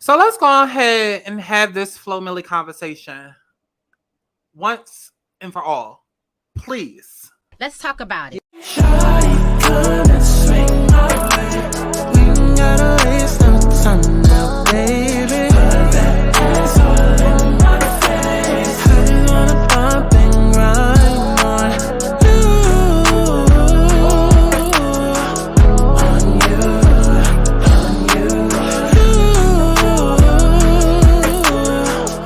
So let's go ahead and have this Flo Milli conversation once and for all. Please. Let's talk about it. Shawty, come and swing my way. We ain't gotta waste no time now, baby. Put that ass all in my face. I just wanna bump and grind on you. On you, on you.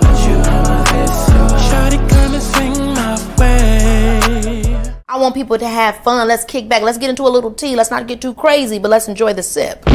Want you on my face, so shawty, come and swing my way. I want people to have fun. Let's kick back. Let's get into a little tea. Let's not get too crazy, but let's enjoy the sip.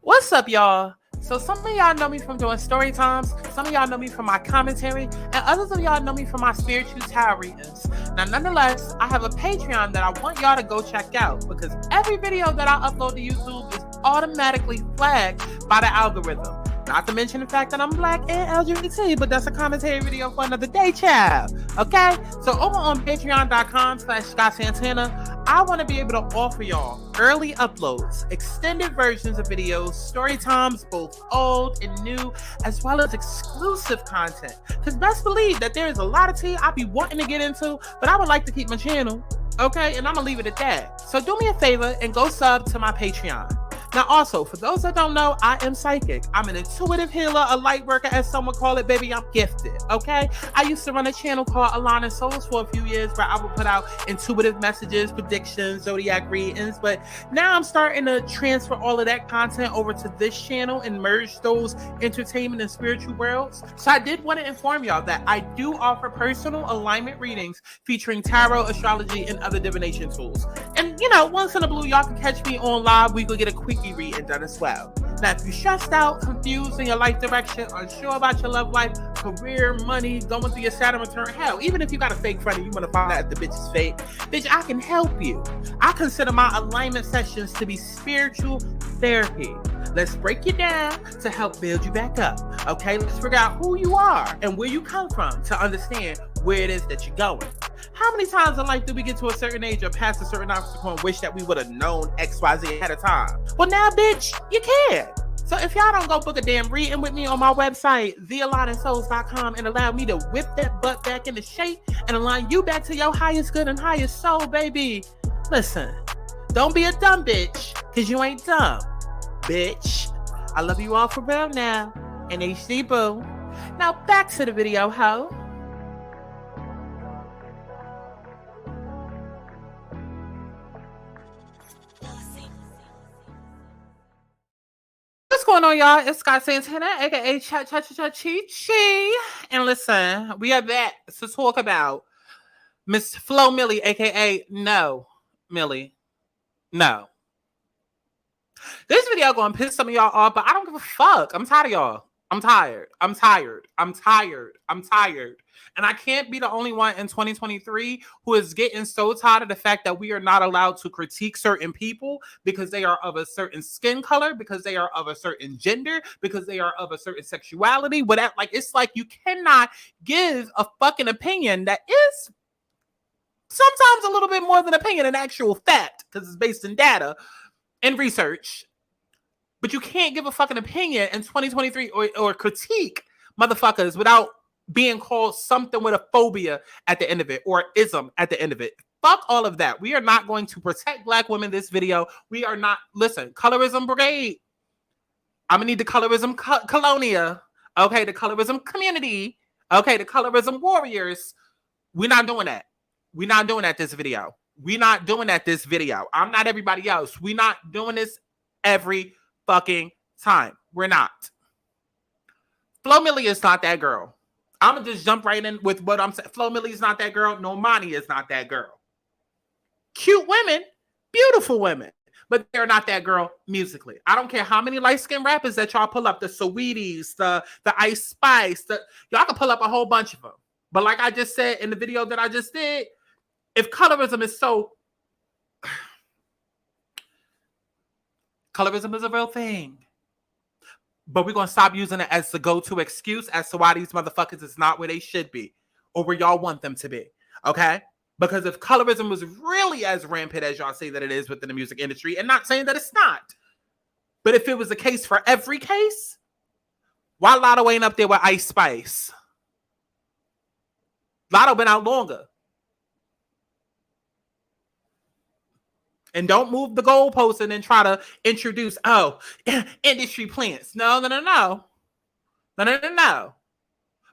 What's up, y'all? So some of y'all know me from doing story times, some of y'all know me from my commentary, and others of y'all know me from my spiritual tarot readings. Now, nonetheless, I have a Patreon that I want y'all to go check out because every video that I upload to YouTube is automatically flagged by the algorithm. Not to mention the fact that I'm black and LGBT, but that's a commentary video for another day, child. Okay? So over on patreon.com/STORYTIMES, I want to be able to offer y'all early uploads, extended versions of videos, story times, both old and new, as well as exclusive content. Because best believe that there is a lot of tea I be wanting to get into, but I would like to keep my channel, okay? And I'm going to leave it at that. So do me a favor and go sub to my Patreon. Now, also, for those that don't know, I am psychic. I'm an intuitive healer, a light worker, as someone call it. Baby, I'm gifted, okay? I used to run a channel called Alana Souls for a few years where I would put out intuitive messages, predictions, zodiac readings. But now I'm starting to transfer all of that content over to this channel and merge those entertainment and spiritual worlds. So I did want to inform y'all that I do offer personal alignment readings featuring tarot, astrology, and other divination tools. And, you know, once in a blue, y'all can catch me on live. We could get a quickie reading done as well. Now, if you're stressed out, confused in your life direction, unsure about your love life, career, money, going through your Saturn return, hell, even if you got a fake friend and you want to find out if the bitch is fake, bitch, I can help you. I consider my alignment sessions to be spiritual therapy. Let's break you down to help build you back up. Okay, let's figure out who you are and where you come from to understand where it is that you're going. How many times in life do we get to a certain age or past a certain obstacle and wish that we would have known XYZ ahead of time? Well, now, bitch, you can. So if y'all don't go book a damn reading with me on my website, thealignmedsouls.com, and allow me to whip that butt back into shape and align you back to your highest good and highest soul, baby. Listen, don't be a dumb bitch, because you ain't dumb, bitch. I love you all for real now. And HD boo. Now back to the video, ho. What's going on, y'all? It's Santana, aka Chi. And listen, we are back to talk about Miss Flo Milli, aka No Milli. No. This video gonna piss some of y'all off, but I don't give a fuck. I'm tired of y'all. I'm tired. And I can't be the only one in 2023 who is getting so tired of the fact that we are not allowed to critique certain people because they are of a certain skin color, because they are of a certain gender, because they are of a certain sexuality. Whatever. Like, it's like you cannot give a fucking opinion that is sometimes a little bit more than opinion, an actual fact, because it's based in data and research. But you can't give a fucking opinion in 2023 or critique motherfuckers without being called something with a phobia at the end of it or ism at the end of it. Fuck all of that. We are not going to protect black women this video. We are not. Listen, colorism brigade. I'm going to need the colorism colonia. Okay, the colorism community. Okay, the colorism warriors. We're not doing that. We're not doing that this video. We're not doing that this video. I'm not everybody else. We're not doing this every fucking time. We're not. Flo Milli is not that girl. I'm going to just jump right in with what I'm saying. Flo Milli is not that girl. Normani is not that girl. Cute women, beautiful women, but they're not that girl musically. I don't care how many light-skinned rappers that y'all pull up, the Saweeties, the Ice Spice, y'all can pull up a whole bunch of them. But like I just said in the video that I just did, if colorism is so... Colorism is a real thing. But we're going to stop using it as the go-to excuse as to why these motherfuckers is not where they should be or where y'all want them to be, okay? Because if colorism was really as rampant as y'all say that it is within the music industry, and not saying that it's not, But if it was a case for every case, why Lotto ain't up there with Ice Spice? Lotto been out longer. And don't move the goalpost and then try to introduce, industry plants. No.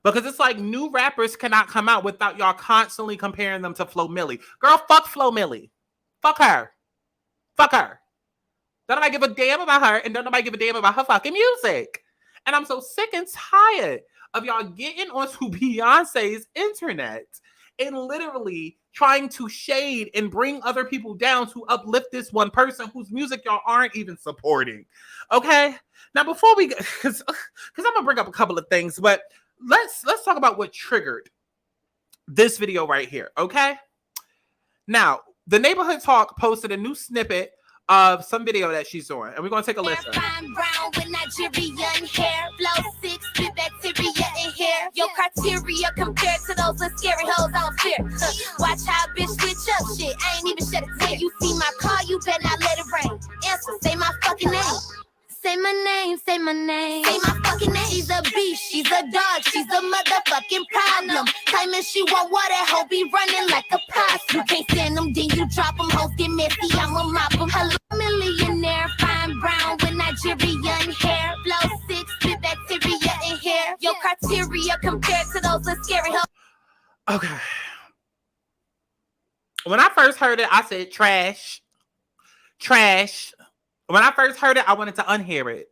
Because it's like new rappers cannot come out without y'all constantly comparing them to Flo Milli. Girl, fuck Flo Milli. Fuck her. Don't nobody give a damn about her, and don't nobody give a damn about her fucking music. And I'm so sick and tired of y'all getting onto Beyonce's internet and literally trying to shade and bring other people down to uplift this one person whose music y'all aren't even supporting. Okay? Now, before we go, because I'm going to bring up a couple of things, but let's talk about what triggered this video right here, okay? Now, the Neighborhood Talk posted a new snippet of some video that she's doing, and we're going to take a listen. Fine brown with Nigerian hair, flow 6 with bacteria in hair. Your criteria compared to those little scary hoes I don't fear. Watch how a bitch switch up shit. I ain't even shed a tear. You see my car, you better not let it rain. Answer, say my fucking name. Say my name, say my name. Say my fucking name. She's a beast, she's a dog, she's a motherfucking problem. Claiming she want water, hoe be running like a possum. You can't stand them, then you drop them, hoes get messy, I'ma mop them. Hello, millionaire, fine brown with Nigerian hair. Flow 6 with bacteria in hair. Your criteria compared to those little scary hoes. Okay. When I first heard it, I said trash. When I first heard it, I wanted to unhear it.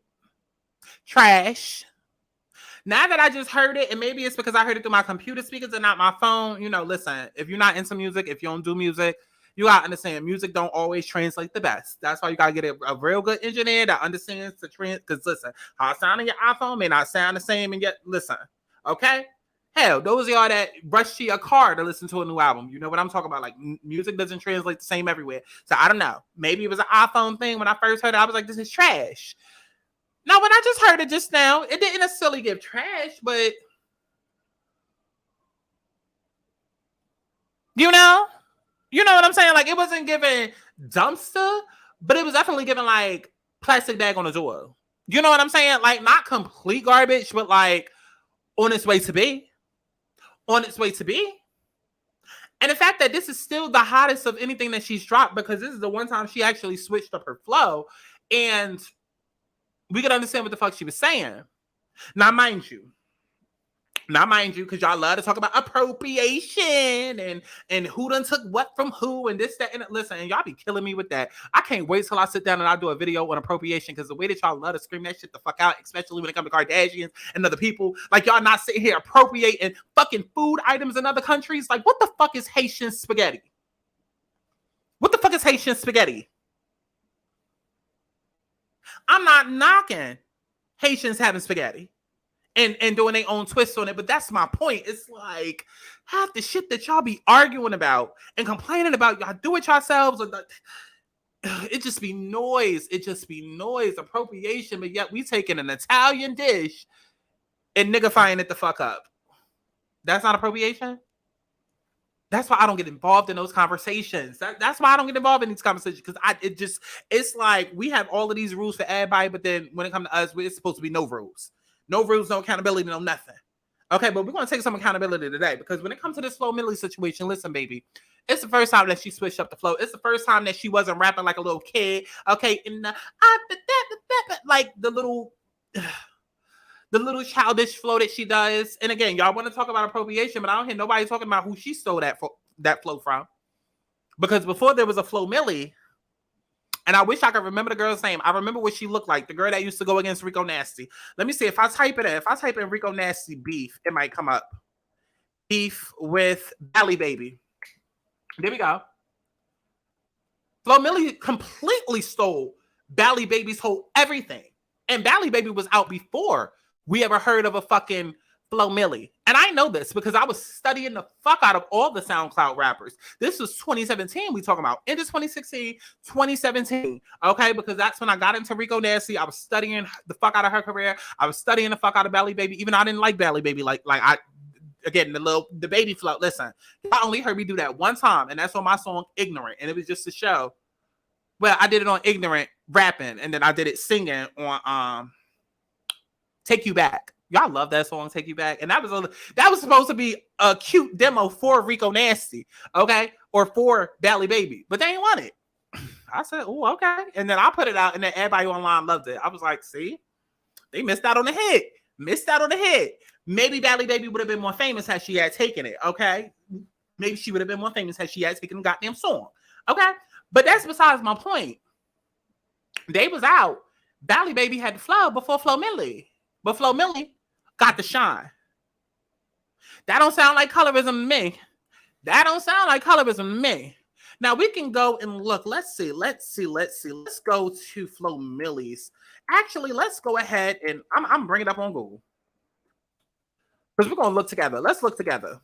Trash. Now that I just heard it, and maybe it's because I heard it through my computer speakers and not my phone, listen, if you're not into music, if you don't do music, you gotta understand music don't always translate the best. That's why you gotta get a real good engineer that understands the trend. Because listen, how it sound on your iPhone may not sound the same, and yet listen, okay? Hell, those of y'all that rush to your car to listen to a new album, you know what I'm talking about. Like, music doesn't translate the same everywhere. So I don't know. Maybe it was an iPhone thing. When I first heard it, I was like, this is trash. Now, when I just heard it just now, it didn't necessarily give trash, but you know what I'm saying? Like, it wasn't giving dumpster, but it was definitely giving like plastic bag on the door. You know what I'm saying? Like, not complete garbage, but like on its way to be. And the fact that this is still the hottest of anything that she's dropped, because this is the one time she actually switched up her flow, and we could understand what the fuck she was saying. Now, mind you, because y'all love to talk about appropriation and who done took what from who and this, that, and listen, and y'all be killing me with that. I can't wait till I sit down and I do a video on appropriation, because the way that y'all love to scream that shit the fuck out, especially when it comes to Kardashians and other people, like y'all not sitting here appropriating fucking food items in other countries. Like, what the fuck is Haitian spaghetti? I'm not knocking Haitians having spaghetti and doing their own twists on it, but that's my point. It's like half the shit that y'all be arguing about and complaining about, y'all do it yourselves, or it just be noise. Appropriation, but yet we taking an Italian dish and niggifying it the fuck up. That's not appropriation. That's why I don't get involved in those conversations. That's why I don't get involved in these conversations, because it's like we have all of these rules for everybody, but then when it comes to us, it's supposed to be no rules. No rules, no accountability, no nothing. Okay, but we're going to take some accountability today, because when it comes to this Flo Milli situation, listen, baby, it's the first time that she switched up the flow. It's the first time that she wasn't rapping like a little kid. Okay, and like the little childish flow that she does. And again, y'all want to talk about appropriation, but I don't hear nobody talking about who she stole that flow from. Because before there was a Flo Milli, and I wish I could remember the girl's name. I remember what she looked like. The girl that used to go against Rico Nasty. Let me see if I type in Rico Nasty beef, it might come up. Beef with Bally Baby. There we go. Flo Milli completely stole Bally Baby's whole everything. And Bally Baby was out before we ever heard of a fucking Flo Milli. And I know this because I was studying the fuck out of all the SoundCloud rappers. This was 2017 we talking about. Into 2016, 2017. Okay, because that's when I got into Rico Nasty. I was studying the fuck out of her career. I was studying the fuck out of Bally Baby. Even though I didn't like Bally Baby. Like again, the baby flow. Listen, I only heard me do that one time, and that's on my song Ignorant. And it was just to show. Well, I did it on Ignorant rapping, and then I did it singing on Take You Back. Y'all love that song, Take You Back. And that was supposed to be a cute demo for Rico Nasty, okay? Or for Bally Baby. But they ain't want it. I said, oh, okay. And then I put it out, and then everybody online loved it. I was like, see? They missed out on the hit. Missed out on the hit. Maybe Bally Baby would have been more famous had she had taken it, okay? Maybe she would have been more famous had she had taken the goddamn song, okay? But that's besides my point. They was out. Bally Baby had the flow before Flo Milli. But Flo Milli got the shine. That don't sound like colorism to me. That don't sound like colorism to me. Now we can go and look. Let's see. Let's go to Flo Milli's. Actually, let's go ahead and I'm bringing it up on Google. Because we're gonna look together. Let's look together.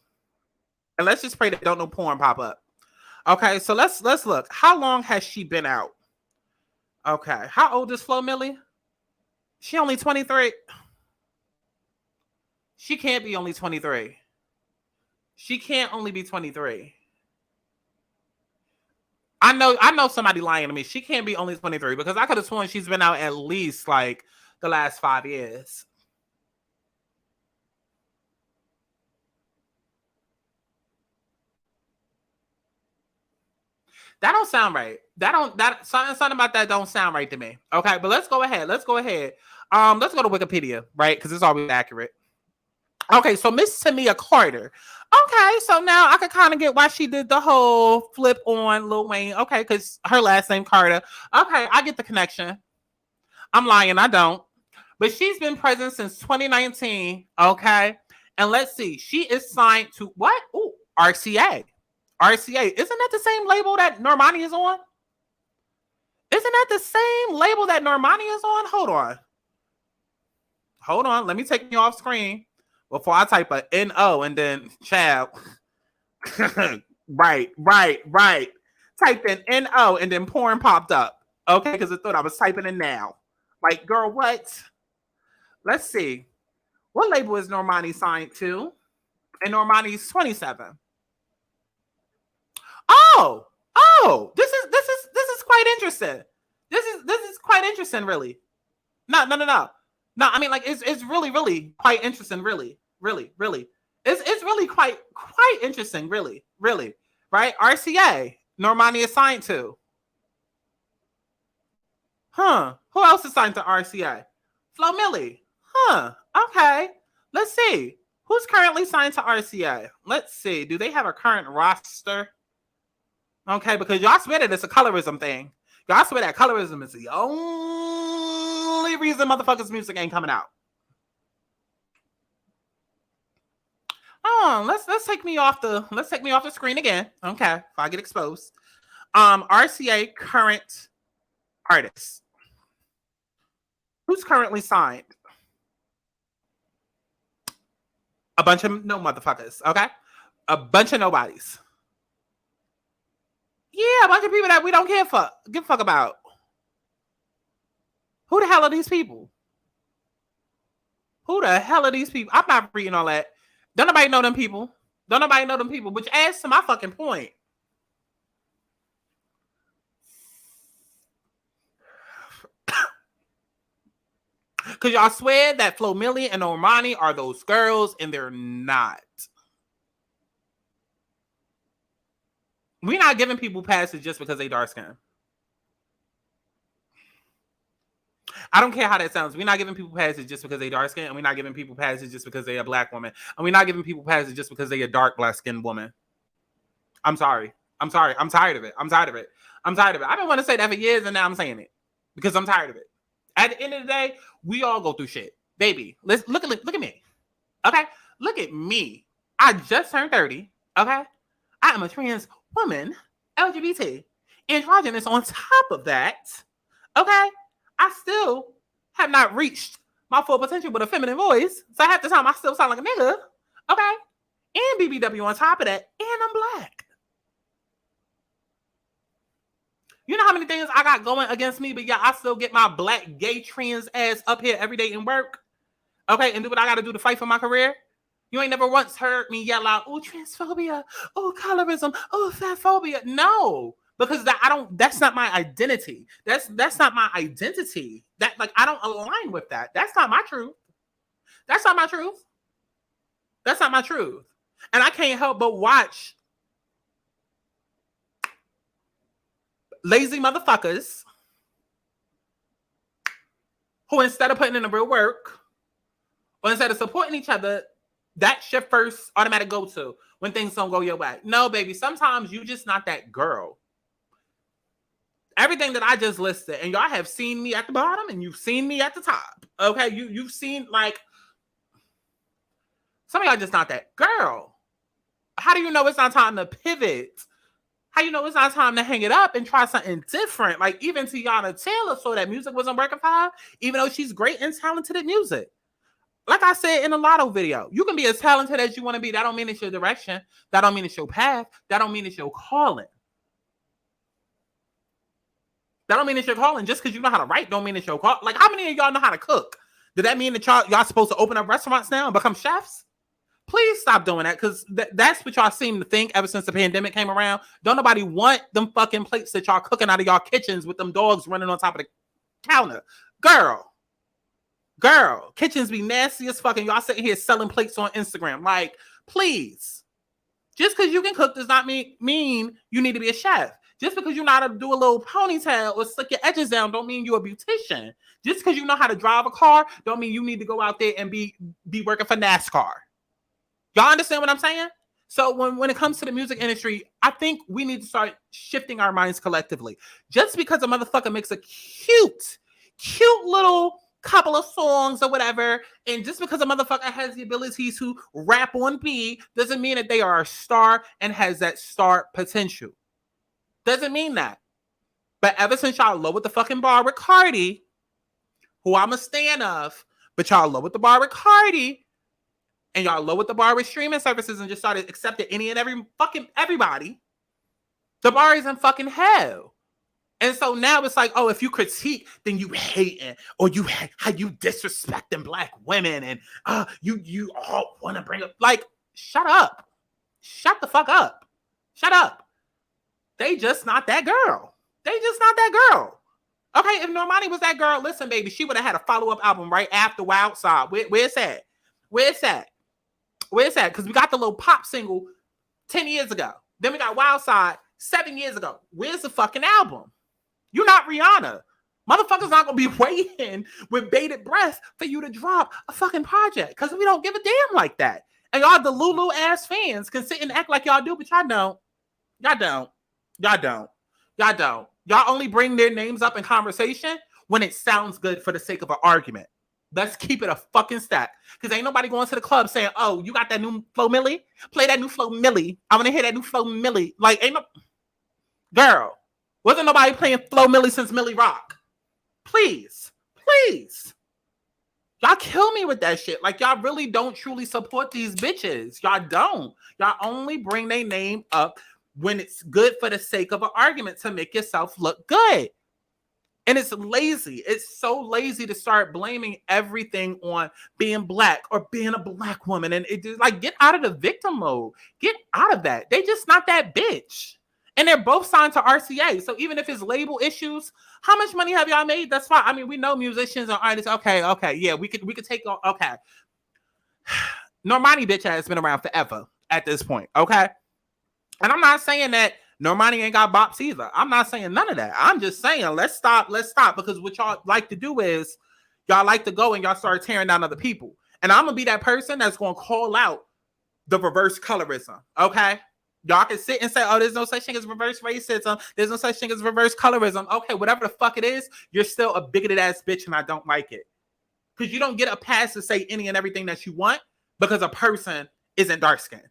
And let's just pray that don't no porn pop up. Okay, so let's look. How long has she been out? Okay. How old is Flo Milli? She only 23. She can't be only 23. She can't only be 23. I know somebody lying to me. She can't be only 23 because I could have sworn she's been out at least like the last 5 years. That don't sound right. Something about that don't sound right to me. Okay, but let's go ahead. Let's go to Wikipedia, right? Because it's always accurate. Okay, so Miss Tamia Carter. Okay, so now I could kind of get why she did the whole flip on Lil Wayne. Okay, because her last name Carter. Okay, I get the connection. I'm lying, I don't. But she's been present since 2019. Okay, and let's see, she is signed to what? Ooh, RCA. RCA. Isn't that the same label that Normani is on? Isn't that the same label that Normani is on? Hold on. Let me take you off screen before I type a N-O and then child. Right. Typed in N-O and then porn popped up. Okay, because it thought I was typing in now. Like, girl, what? Let's see. What label is Normani signed to? And Normani's 27. Oh, this is quite interesting. This is quite interesting, really. No. No, I mean, like, it's really quite interesting, really. It's really quite interesting, really. Right? RCA, Normani is signed to. Huh. Who else is signed to RCA? Flo Milli. Huh. Okay. Let's see. Who's currently signed to RCA? Let's see. Do they have a current roster? Okay, because y'all swear that it's a colorism thing. Y'all swear that colorism is the only reason motherfuckers' music ain't coming out. Oh, let's take me off the screen again. Okay, if I get exposed. RCA current artists. Who's currently signed? A bunch of no motherfuckers, okay? A bunch of nobodies. Yeah, a bunch of people that we don't give a fuck about. Who the hell are these people? I'm not reading all that. Don't nobody know them people. Which adds to my fucking point. Because y'all swear that Flo Milli and Normani are those girls, and they're not. We're not giving people passes just because they dark skin. I don't care how that sounds. We're not giving people passes just because they dark skin, and we're not giving people passes just because they're a black woman, and we're not giving people passes just because they're a dark black skinned woman. I'm sorry. I'm tired of it. I've been wanting to say that for years, and now I'm saying it because I'm tired of it. At the end of the day, we all go through shit, baby. Let's look at me. Okay, look at me. I just turned 30. Okay, I am a trans woman, LGBT, androgynous. On top of that, okay, I still have not reached my full potential with a feminine voice. So half the time I still sound like a nigga. Okay, and BBW on top of that, and I'm black. You know how many things I got going against me, but yeah, I still get my black gay trans ass up here every day in work. Okay, and do what I gotta do to fight for my career. You ain't never once heard me yell out, oh, transphobia, oh, colorism, oh, fatphobia. No, because that's not my identity. That's not my identity. That like I don't align with that. That's not my truth. That's not my truth. That's not my truth. And I can't help but watch lazy motherfuckers who instead of putting in the real work or instead of supporting each other, that's your first automatic go-to when things don't go your way. No, baby, sometimes you just not that girl. Everything that I just listed, and y'all have seen me at the bottom and you've seen me at the top. Okay, you've seen like some of y'all just not that girl. How do you know it's not time to pivot? How you know it's not time to hang it up and try something different? Like even Tiana Taylor saw that music wasn't working for her, even though she's great and talented at music. Like I said in the Lotto video, you can be as talented as you want to be. That don't mean it's your direction. That don't mean it's your path. That don't mean it's your calling. That don't mean it's your calling. Just because you know how to write don't mean it's your call. Like how many of y'all know how to cook? Did that mean that y'all supposed to open up restaurants now and become chefs? Please stop doing that, because that's what y'all seem to think ever since the pandemic came around. Don't nobody want them fucking plates that y'all cooking out of y'all kitchens with them dogs running on top of the counter. Girl, kitchens be nasty as fucking. Y'all sitting here selling plates on Instagram. Like, please. Just because you can cook does not mean you need to be a chef. Just because you know how to do a little ponytail or slick your edges down don't mean you're a beautician. Just because you know how to drive a car don't mean you need to go out there and be working for NASCAR. Y'all understand what I'm saying? So when it comes to the music industry, I think we need to start shifting our minds collectively. Just because a motherfucker makes a cute little couple of songs or whatever, and just because a motherfucker has the ability to rap on beat doesn't mean that they are a star and has that star potential. Doesn't mean that. But ever since y'all lowered the fucking bar with Cardi, who I'm a stan of, but y'all lowered the bar with Cardi, and y'all lowered the bar with streaming services and just started accepting any and everybody, the bar is in fucking hell. And so now it's like, oh, if you critique, then you hating, or how you disrespecting black women, and you all want to bring up, like, shut up. Shut the fuck up. Shut up. They just not that girl. They just not that girl. Okay, if Normani was that girl, listen, baby, she would have had a follow-up album right after Wild Side. Where's that? Where's that? Where's that? Because we got the little pop single 10 years ago. Then we got Wild Side 7 years ago. Where's the fucking album? You're not Rihanna. Motherfuckers not going to be waiting with bated breath for you to drop a fucking project, because we don't give a damn like that. And y'all the Lulu ass fans can sit and act like y'all do, but y'all don't. Y'all don't. Y'all don't. Y'all don't. Y'all only bring their names up in conversation when it sounds good for the sake of an argument. Let's keep it a fucking stack. Because ain't nobody going to the club saying, oh, you got that new Flo Milli? Play that new Flo Milli. I want to hear that new Flo Milli. Like, ain't no... Girl, wasn't nobody playing Flo Milli since Milli Rock. Please. Please. Y'all kill me with that shit. Like, y'all really don't truly support these bitches. Y'all don't. Y'all only bring their name up when it's good for the sake of an argument to make yourself look good. And it's lazy. It's so lazy to start blaming everything on being black or being a black woman. And it just like, get out of the victim mode. Get out of that. They just not that bitch. And they're both signed to RCA. So even if it's label issues, how much money have y'all made? That's fine. I mean, we know musicians and artists. Okay. Yeah, we could take on. Okay. Normani bitch has been around forever at this point. Okay. And I'm not saying that Normani ain't got bops either. I'm not saying none of that. I'm just saying, let's stop. Because what y'all like to do is y'all like to go and y'all start tearing down other people. And I'm going to be that person that's going to call out the reverse colorism. Okay. Y'all can sit and say, oh, there's no such thing as reverse racism. There's no such thing as reverse colorism. Okay. Whatever the fuck it is, you're still a bigoted ass bitch and I don't like it. Because you don't get a pass to say any and everything that you want because a person isn't dark skinned.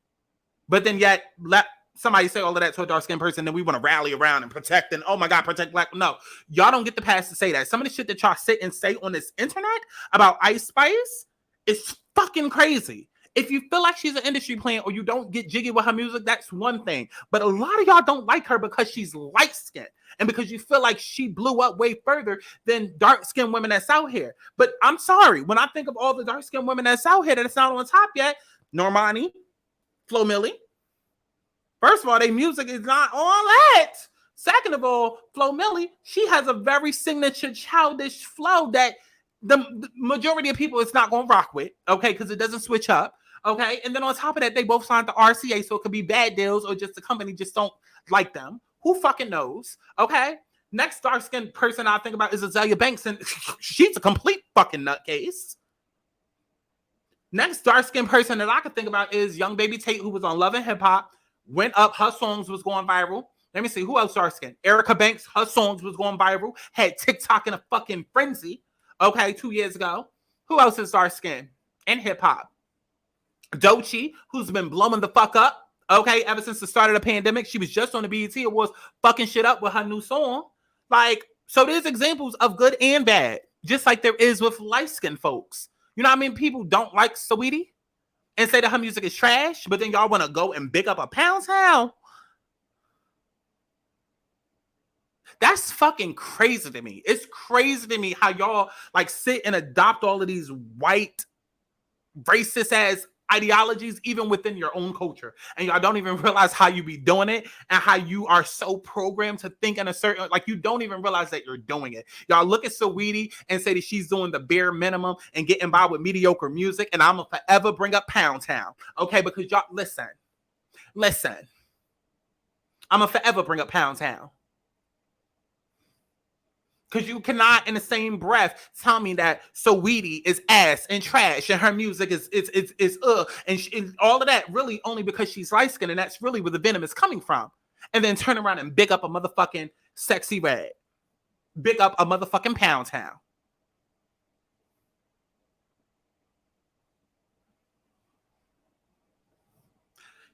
But then yet let somebody say all of that to a dark-skinned person, then we want to rally around and protect, and oh my God, protect black. No, y'all don't get the pass to say that. Some of the shit that y'all sit and say on this internet about Ice Spice is fucking crazy. If you feel like she's an industry plant or you don't get jiggy with her music, that's one thing. But a lot of y'all don't like her because she's light-skinned and because you feel like she blew up way further than dark-skinned women that's out here. But I'm sorry, when I think of all the dark-skinned women that's out here that's not on top yet, Normani, Flo Milli, first of all, their music is not all that. Second of all, Flo Milli, she has a very signature childish flow that the majority of people it's not going to rock with, okay, because it doesn't switch up, okay? And then on top of that, they both signed the RCA, so it could be bad deals or just the company just don't like them. Who fucking knows, okay? Next dark-skinned person I think about is Azalea Banks, and she's a complete fucking nutcase. Next dark-skinned person that I could think about is Young Baby Tate, who was on Love and Hip Hop, went up, her songs was going viral. Let me see, who else dark-skinned? Erica Banks, her songs was going viral, had TikTok in a fucking frenzy, okay, 2 years ago. Who else is dark-skinned in hip-hop? Doechii, who's been blowing the fuck up, okay, ever since the start of the pandemic. She was just on the BET Awards fucking shit up with her new song. Like, so there's examples of good and bad, just like there is with light-skinned folks. You know what I mean? People don't like Saweetie and say that her music is trash, but then y'all want to go and big up a Pound Town. That's fucking crazy to me. It's crazy to me how y'all like sit and adopt all of these white racist ass ideologies even within your own culture, and y'all don't even realize how you be doing it and how you are so programmed to think in a certain, like, you don't even realize that you're doing it. Y'all look at Saweetie and say that she's doing the bare minimum and getting by with mediocre music, and I'm gonna forever bring up Pound Town, okay? Because y'all listen, I'm gonna forever bring up Pound Town. Because you cannot, in the same breath, tell me that Saweetie is ass and trash and her music is and all of that really only because she's light skinned, and that's really where the venom is coming from. And then turn around and big up a motherfucking Sexy Red, big up a motherfucking Pound Town.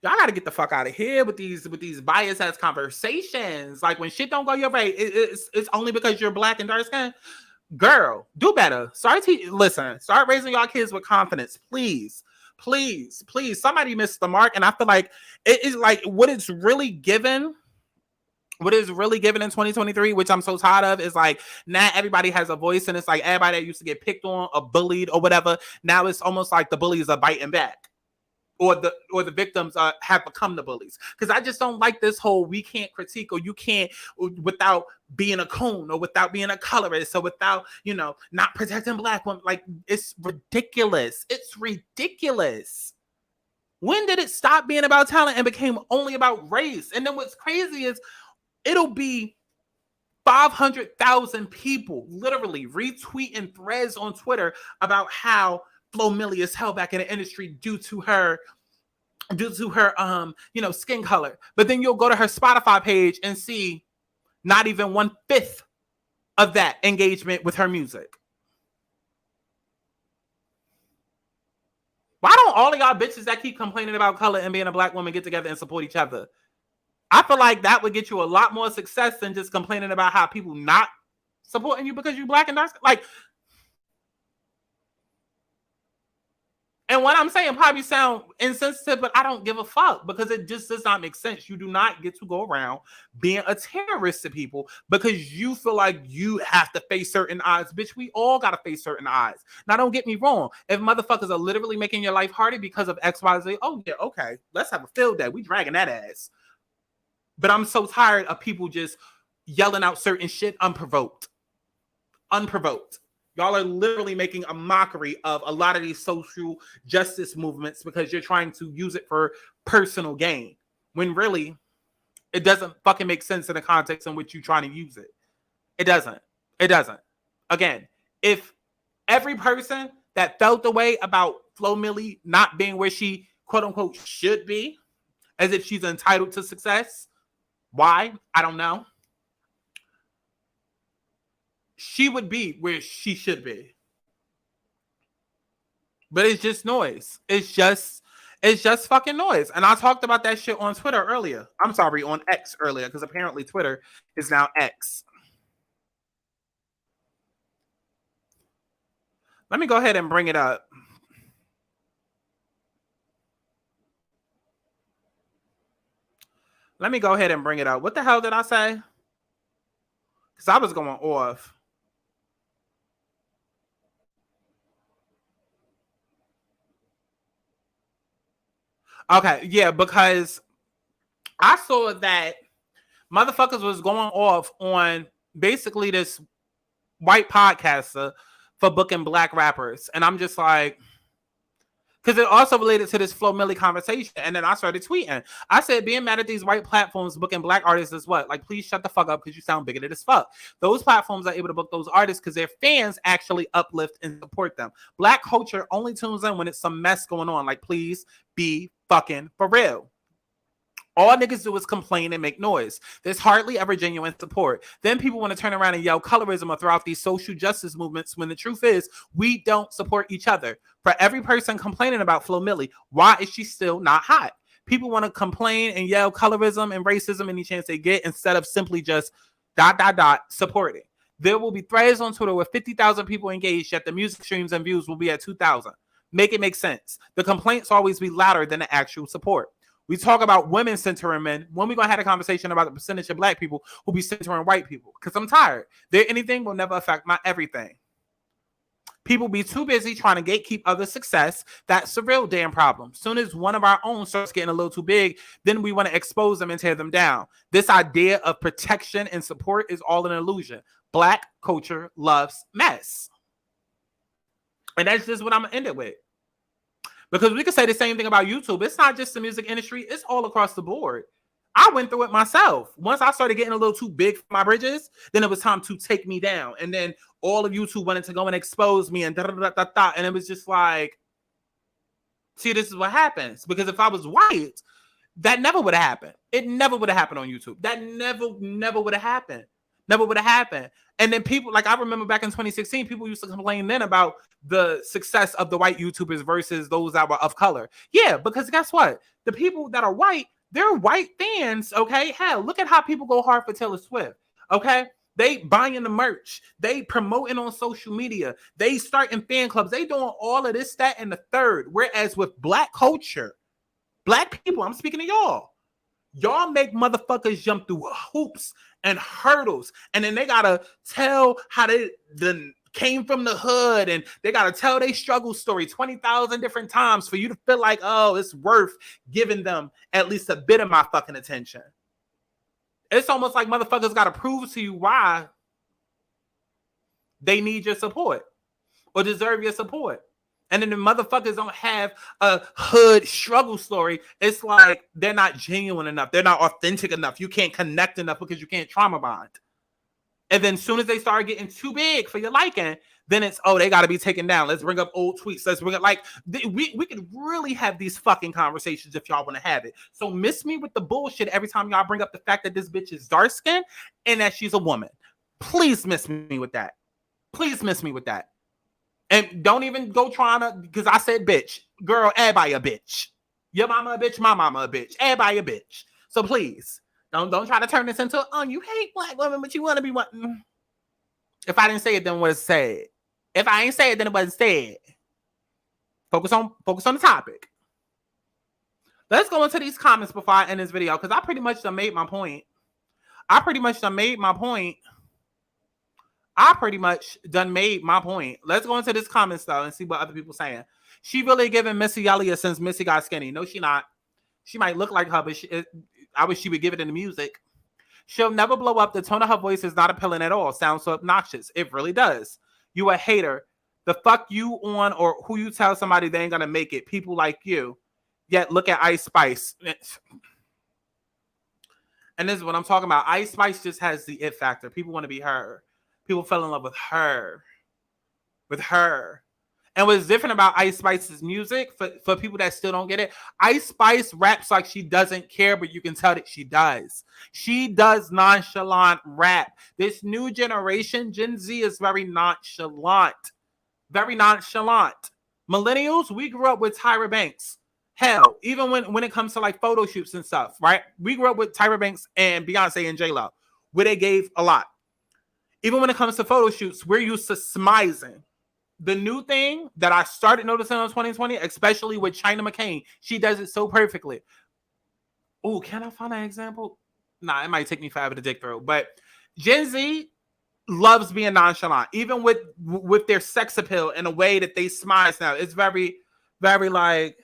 Y'all gotta get the fuck out of here with these bias ass conversations. Like, when shit don't go your way, it's only because you're black and dark skinned. Girl, do better. Start raising y'all kids with confidence, please. Somebody missed the mark, and I feel like it is like what is really given in 2023, which I'm so tired of, is like now everybody has a voice, and it's like everybody that used to get picked on or bullied or whatever, now it's almost like the bullies are biting back. Or the victims have become the bullies. Because I just don't like this whole we can't critique, or you can't without being a coon, or without being a colorist, or without, not protecting black women. Like, it's ridiculous. When did it stop being about talent and became only about race? And then what's crazy is it'll be 500,000 people literally retweeting threads on Twitter about how Flo Milli is held back in the industry due to her skin color. But then you'll go to her Spotify page and see not even 1/5 of that engagement with her music. Why don't all of y'all bitches that keep complaining about color and being a black woman get together and support each other? I feel like that would get you a lot more success than just complaining about how people not supporting you because you black and dark. Like, and what I'm saying probably sound insensitive, but I don't give a fuck, because it just does not make sense. You do not get to go around being a terrorist to people because you feel like you have to face certain odds. Bitch, we all got to face certain odds. Now, don't get me wrong. If motherfuckers are literally making your life harder because of X, Y, Z, oh yeah, okay, let's have a field day. We dragging that ass. But I'm so tired of people just yelling out certain shit unprovoked. Y'all are literally making a mockery of a lot of these social justice movements because you're trying to use it for personal gain, when really it doesn't fucking make sense in the context in which you're trying to use it. It doesn't. Again, if every person that felt the way about Flo Milli not being where she quote unquote should be, as if she's entitled to success, why? I don't know. She would be where she should be. But it's just noise. It's just fucking noise. And I talked about that shit on Twitter earlier. I'm sorry, on X earlier, because apparently Twitter is now X. Let me go ahead and bring it up. What the hell did I say? Because I was going off. Okay, yeah, because I saw that motherfuckers was going off on basically this white podcaster for booking black rappers. And I'm just like, because it also related to this Flo Milli conversation. And then I started tweeting. I said, being mad at these white platforms booking black artists is what? Like, please shut the fuck up because you sound bigoted as fuck. Those platforms are able to book those artists because their fans actually uplift and support them. Black culture only tunes in when it's some mess going on. Like, please be fucking for real. All niggas do is complain and make noise. There's hardly ever genuine support. Then people want to turn around and yell colorism or throw out these social justice movements when the truth is we don't support each other. For every person complaining about Flo Milli, why is she still not hot? People want to complain and yell colorism and racism any chance they get instead of simply just ... supporting. There will be threads on Twitter with 50,000 people engaged, yet the music streams and views will be at 2,000. Make it make sense. The complaints always be louder than the actual support. We talk about women centering men. When we gonna have a conversation about the percentage of black people who be centering white people? Because I'm tired. Their anything will never affect my everything. People be too busy trying to gatekeep other success. That's the real damn problem. Soon as one of our own starts getting a little too big, then we want to expose them and tear them down. This idea of protection and support is all an illusion. Black culture loves mess. And that's just what I'm gonna end it with. Because we could say the same thing about YouTube. It's not just the music industry. It's all across the board. I went through it myself. Once I started getting a little too big for my bridges, then it was time to take me down. And then all of YouTube wanted to go and expose me and And it was just like, see, this is what happens. Because if I was white, that never would have happened. It never would have happened on YouTube. That never would have happened. Never would have happened. And then people, like I remember back in 2016, people used to complain then about the success of the white YouTubers versus those that were of color. Yeah, because guess what? The people that are white, they're white fans, okay? Hell, look at how people go hard for Taylor Swift, okay? They buying the merch. They promoting on social media. They starting fan clubs. They doing all of this, that, and the third. Whereas with black culture, black people, I'm speaking to y'all. Y'all make motherfuckers jump through hoops and hurdles. And then they got to tell how they came from the hood. And they got to tell their struggle story 20,000 different times for you to feel like, oh, it's worth giving them at least a bit of my fucking attention. It's almost like motherfuckers got to prove to you why they need your support or deserve your support. And then the motherfuckers don't have a hood struggle story. It's like they're not genuine enough. They're not authentic enough. You can't connect enough because you can't trauma bond. And then as soon as they start getting too big for your liking, then it's, oh, they got to be taken down. Let's bring up old tweets. Let's bring up, like, we could really have these fucking conversations if y'all want to have it. So miss me with the bullshit every time y'all bring up the fact that this bitch is dark skinned and that she's a woman. Please miss me with that. Please miss me with that. And don't even go trying to, because I said bitch. Girl, everybody a bitch. Your mama a bitch, my mama a bitch. Everybody a bitch. So please, don't try to turn this into, oh, you hate black women, but you want to be one. If I didn't say it, then what is said? If I ain't say it, then it wasn't said. Focus on the topic. Let's go into these comments before I end this video, because I pretty much done made my point. Let's go into this comments though and see what other people saying. She really giving Missy Elliott since Missy got skinny. No, she not. She might look like her, but I wish she would give it in the music. She'll never blow up. The tone of her voice is not appealing at all. Sounds so obnoxious. It really does. You a hater. The fuck you on or who you tell somebody they ain't gonna make it. People like you. Yet look at Ice Spice. And this is what I'm talking about. Ice Spice just has the it factor. People want to be her. People fell in love with her. And what's different about Ice Spice's music, for people that still don't get it, Ice Spice raps like she doesn't care, but you can tell that she does. She does nonchalant rap. This new generation, Gen Z, is very nonchalant. Very nonchalant. Millennials, we grew up with Tyra Banks. Hell, even when it comes to like photo shoots and stuff, right? We grew up with Tyra Banks and Beyonce and J-Lo, where they gave a lot. Even when it comes to photo shoots, we're used to smizing. The new thing that I started noticing in 2020, especially with China McCain, she does it so perfectly. Oh, can I find an example? Nah, it might take me forever to dig through. But Gen Z loves being nonchalant, even with their sex appeal in a way that they smize now. It's very, very like,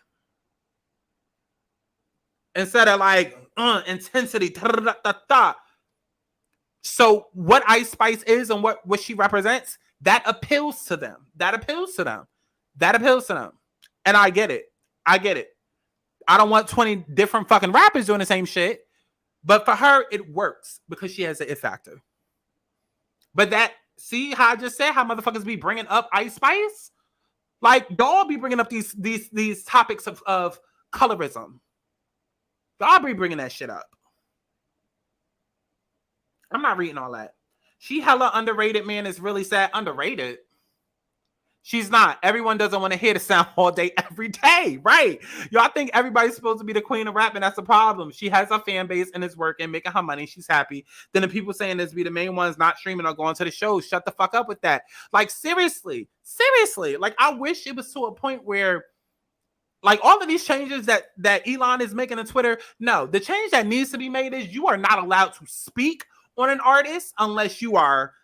instead of like intensity, So what Ice Spice is and what she represents, that appeals to them. That appeals to them. That appeals to them. And I get it. I get it. I don't want 20 different fucking rappers doing the same shit. But for her, it works because she has the it factor. But that, see how I just said how motherfuckers be bringing up Ice Spice? Like, y'all be bringing up these topics of colorism. Y'all be bringing that shit up. I'm not reading all that. She hella underrated, man. It's really sad. Underrated. She's not. Everyone doesn't want to hear the sound all day, every day, right? Y'all think everybody's supposed to be the queen of rap, and that's the problem. She has a fan base and is working, making her money. She's happy. Then the people saying this be the main ones not streaming or going to the shows. Shut the fuck up with that. Like, seriously. Like, I wish it was to a point where, like, all of these changes that Elon is making on Twitter, no, the change that needs to be made is you are not allowed to speak on an artist unless you are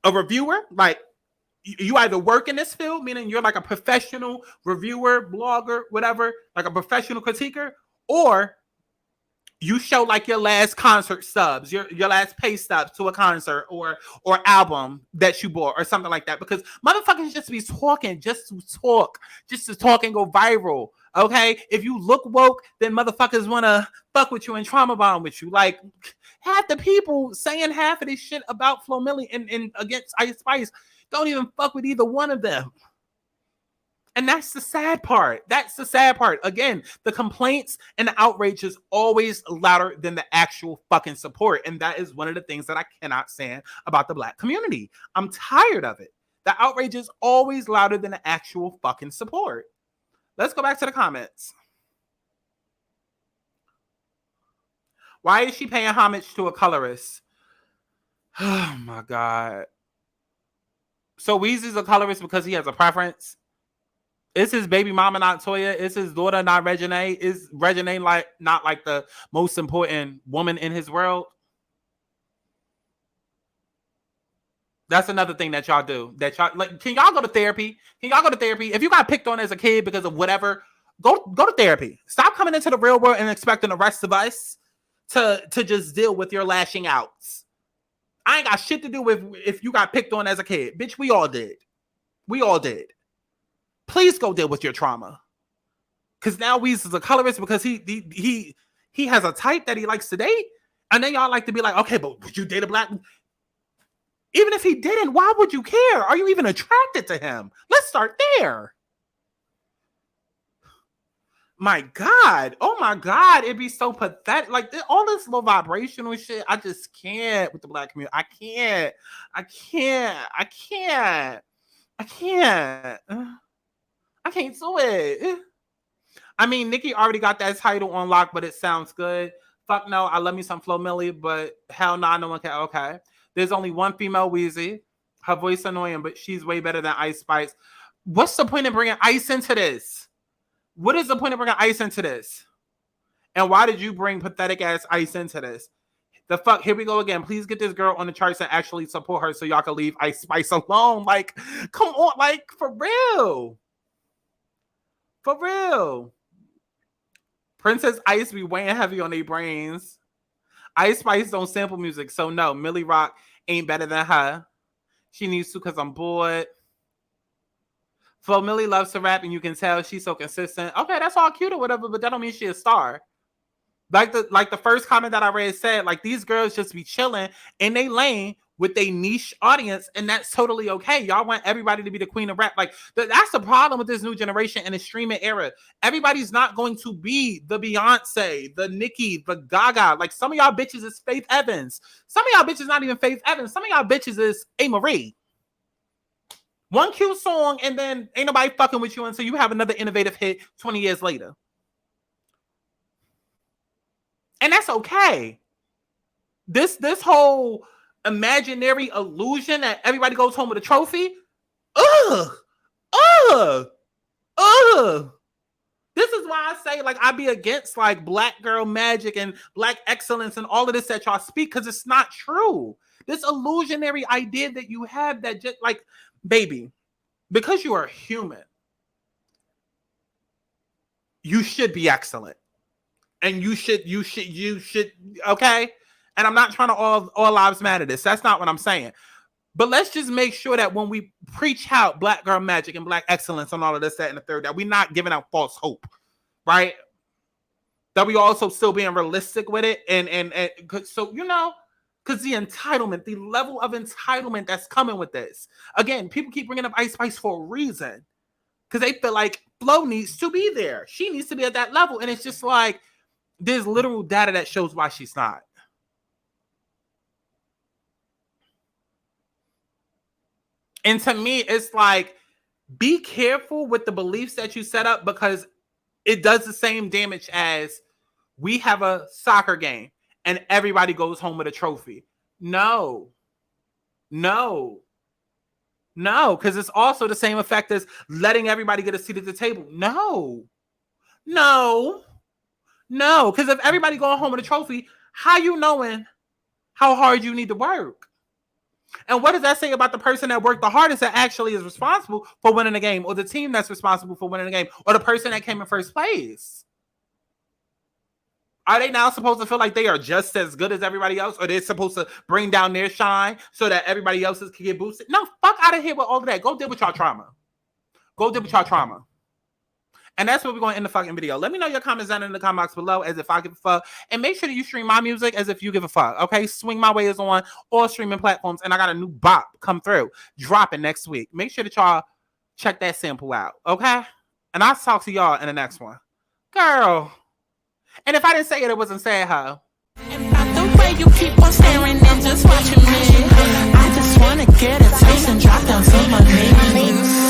a reviewer. Like, you either work in this field, meaning you're like a professional reviewer, blogger, whatever, like a professional critiquer, or you show like your last concert stubs, your last pay stubs to a concert or album that you bought or something like that. Because motherfuckers just be talking just to talk and go viral. Okay, if you look woke, then motherfuckers want to fuck with you and trauma bond with you. Like, half the people saying half of this shit about Flo Milli and against Ice Spice don't even fuck with either one of them. And that's the sad part. That's the sad part. Again, the complaints and the outrage is always louder than the actual fucking support. And that is one of the things that I cannot stand about the Black community. I'm tired of it. The outrage is always louder than the actual fucking support. Let's go back to the comments. Why is she paying homage to a colorist? Oh my God. So Weezy's a colorist because he has a preference? Is his baby mama not Toya? Is his daughter not Regine? Is Regine like not like the most important woman in his world? That's another thing that y'all do. That y'all like. Can y'all go to therapy? Can y'all go to therapy? If you got picked on as a kid because of whatever, go to therapy. Stop coming into the real world and expecting the rest of us to just deal with your lashing outs. I ain't got shit to do with if you got picked on as a kid. Bitch, we all did. We all did. Please go deal with your trauma. Because now Weez is a colorist because he has a type that he likes to date. And then y'all like to be like, okay, but would you date a black? Even if he didn't, why would you care? Are you even attracted to him? Let's start there. My God. Oh my God. It'd be so pathetic. Like all this little vibrational shit. I just can't with the Black community. I can't do it. I mean, Nicki already got that title on lock, but it sounds good. Fuck no, I love me some Flo Milli, but hell no, no one can. Okay. There's only one female Weezy. Her voice annoying, but she's way better than Ice Spice. What's the point of bringing Ice into this? What is the point of bringing Ice into this? And why did you bring pathetic ass Ice into this? The fuck, here we go again. Please get this girl on the charts and actually support her so y'all can leave Ice Spice alone. Like, come on, like, for real. For real. Princess Ice be weighing heavy on their brains. Ice Spice don't sample music, so no, Millie Rock ain't better than her. She needs to because I'm bored. Flo Milli loves to rap, and you can tell she's so consistent. Okay, that's all cute or whatever, but that don't mean she's a star. Like the first comment that I read said, like, these girls just be chilling in they lane with a niche audience, and that's totally okay. Y'all want everybody to be the queen of rap. Like, that's the problem with this new generation and the streaming era. Everybody's not going to be the Beyonce, the Nicki, the Gaga. Like, some of y'all bitches is Faith Evans. Some of y'all bitches not even Faith Evans. Some of y'all bitches is A. Marie. One cute song, and then ain't nobody fucking with you until you have another innovative hit 20 years later. And that's okay. This whole imaginary illusion that everybody goes home with a trophy. This is why I say, like, I be against like black girl magic and black excellence and all of this that y'all speak, because it's not true. This illusionary idea that you have that just like, baby, because you are human, you should be excellent. And you should, okay? And I'm not trying to all lives matter this. That's not what I'm saying. But let's just make sure that when we preach out black girl magic and black excellence and all of this, that, and the third, that we're not giving out false hope, right? That we also still being realistic with it. And so, you know, because the entitlement, the level of entitlement that's coming with this. Again, people keep bringing up Ice Spice for a reason. Because they feel like Flo needs to be there. She needs to be at that level. And it's just like, there's literal data that shows why she's not. And to me, it's like, be careful with the beliefs that you set up, because it does the same damage as we have a soccer game and everybody goes home with a trophy. No, because it's also the same effect as letting everybody get a seat at the table. No, because if everybody going home with a trophy, how you knowing how hard you need to work? And what does that say about the person that worked the hardest that actually is responsible for winning the game, or the team that's responsible for winning the game, or the person that came in first place? Are they now supposed to feel like they are just as good as everybody else, or they're supposed to bring down their shine so that everybody else's can get boosted? No, fuck out of here with all of that. Go deal with y'all trauma. And that's where we're going to end the fucking video. Let me know your comments down in the comment box below, as if I give a fuck. And make sure that you stream my music as if you give a fuck. Okay? Swing My Way is on all streaming platforms. And I got a new bop come through, dropping next week. Make sure that y'all check that sample out. Okay? And I'll talk to y'all in the next one. Girl. And if I didn't say it, it wasn't said, huh? And by the way you keep on staring and just watching me, I just wanna get a taste and drop down to my knees.